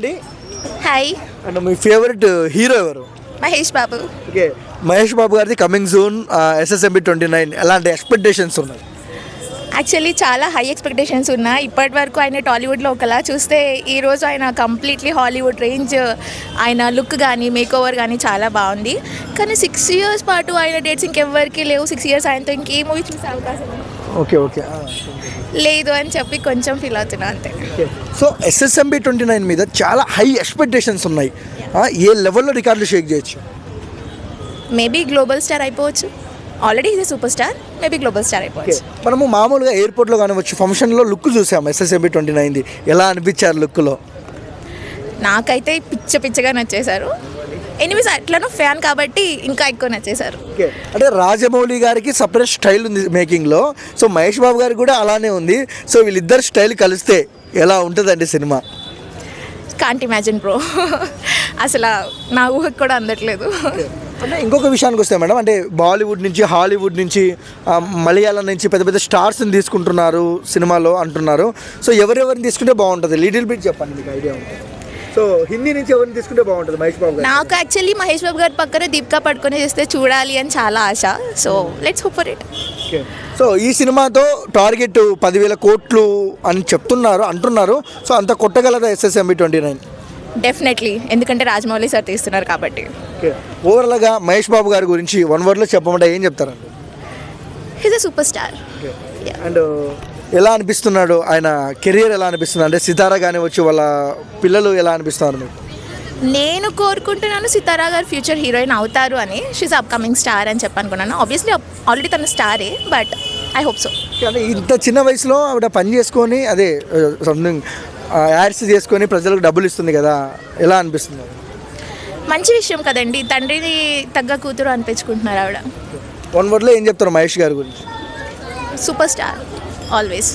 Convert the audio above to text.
అండి. Hi, and me favourite hero ఎవరు? Mahesh Babu. Okay, Mahesh Babu గారిది కమింగ్ జూన్ SSMB 29 ఎలాంటి ఎక్స్పెక్టేషన్స్ ఉన్నాయి? యాక్చువల్లీ చాలా హై ఎక్స్పెక్టేషన్స్ ఉన్నాయి. ఇప్పటి వరకు ఆయన టాలీవుడ్లో ఒకలా చూస్తే ఈరోజు ఆయన కంప్లీట్లీ హాలీవుడ్ రేంజ్. ఆయన లుక్ కానీ మేక్ ఓవర్ కానీ చాలా బాగుంది. కానీ 6 years పాటు ఆయన డేట్స్ ఇంకెవ్వరికి లేవు. 6 years ఆయనతో ఇంకే మూవీ చూసే అవకాశం ఓకే ఓకే లేదు అని చెప్పి కొంచెం ఫీల్ అవుతున్నా అంతే. సో SSMB 29 మీద చాలా హై ఎక్స్పెక్టేషన్స్ ఉన్నాయి. ఏ లెవెల్లో రికార్డులు షేక్ చేయొచ్చు? మేబీ గ్లోబల్ స్టార్ అయిపోవచ్చు. Already is super star, maybe global star అయిపోవచ్చు. మనము మామూలుగా ఎయిర్పోర్ట్లో కానివచ్చు ఫంక్షన్లో లుక్ చూసాము SSMB 29ది. ఎలా అనిపించారు లుక్లో? నాకైతే పిచ్చగా నచ్చేశారు. ఎనిమిస్ అట్లను ఫ్యాన్ కాబట్టి ఇంకా ఎక్కువ నచ్చేశారు. ఓకే, అంటే రాజమౌళి గారికి సపరేట్ స్టైల్ ఉంది మేకింగ్లో. సో మహేష్ బాబు గారికి కూడా అలానే ఉంది. సో వీళ్ళిద్దరు స్టైల్ కలిస్తే ఎలా ఉంటుందండి సినిమా? Can't imagine bro. అసలు నా ఊహకు కూడా అందట్లేదు. అంటే ఇంకొక విషయానికి వస్తే మేడం, అంటే బాలీవుడ్ నుంచి హాలీవుడ్ నుంచి మలయాళం నుంచి పెద్ద పెద్ద స్టార్స్ని తీసుకుంటున్నారు సినిమాలో అంటున్నారు. సో ఎవరెవరిని తీసుకుంటే బాగుంటుంది? లిటిల్ బిట్ చెప్పండి, మీకు ఐడియా ఉంటుంది. సో హిందీ నుంచి ఎవరిని తీసుకుంటే బాగుంటుంది మహేష్ బాబు గారు? నాకు యాక్చువల్లీ మహేష్ బాబు గారి పక్కన దీపికా పడుకొని చేస్తే చూడాలి అని చాలా ఆశ. So let's hope for it. Okay, so ఈ సినిమాతో టార్గెట్ 10,000 కోట్లు అని అంటున్నారు. సో అంత కొట్టగలదా SSMB 29? డెఫినెట్లీ, ఎందుకంటే రాజమౌళి సార్ తీస్తున్నారు కాబట్టి. ఓకే, ఓవరాల్గా మహేష్ బాబు గారి గురించి 1 wordలో చెప్పమంటే ఏం చెప్తారండి? He's a super star. And ఎలా అనిపిస్తున్నాడు ఆయన కెరియర్? ఎలా అనిపిస్తుంది? అంటే సితారా కానివచ్చు, వాళ్ళ పిల్లలు ఎలా అనిపిస్తున్నారు మీకు? నేను కోరుకుంటున్నాను సితారా గారు ఫ్యూచర్ హీరోయిన్ అవుతారు అని. షీస్ అప్కమింగ్ స్టార్ అని చెప్పనుకున్నాను. ఆబ్వియస్లీ ఆల్రెడీ తన స్టారే, బట్ ఐ హోప్ సో. అంటే ఇంత చిన్న వయసులో ఆవిడ పని చేసుకొని అదే సంథింగ్ యాడ్స్ చేసుకొని ప్రజలకు డబ్బులు ఇస్తుంది కదా, ఎలా అనిపిస్తుంది? మంచి విషయం కదండి. తండ్రిని తగ్గ కూతురు అనిపించుకుంటున్నారు ఆవిడ. 1 wordలో ఏం చెప్తారు మహేష్ గారి గురించి? Super star always.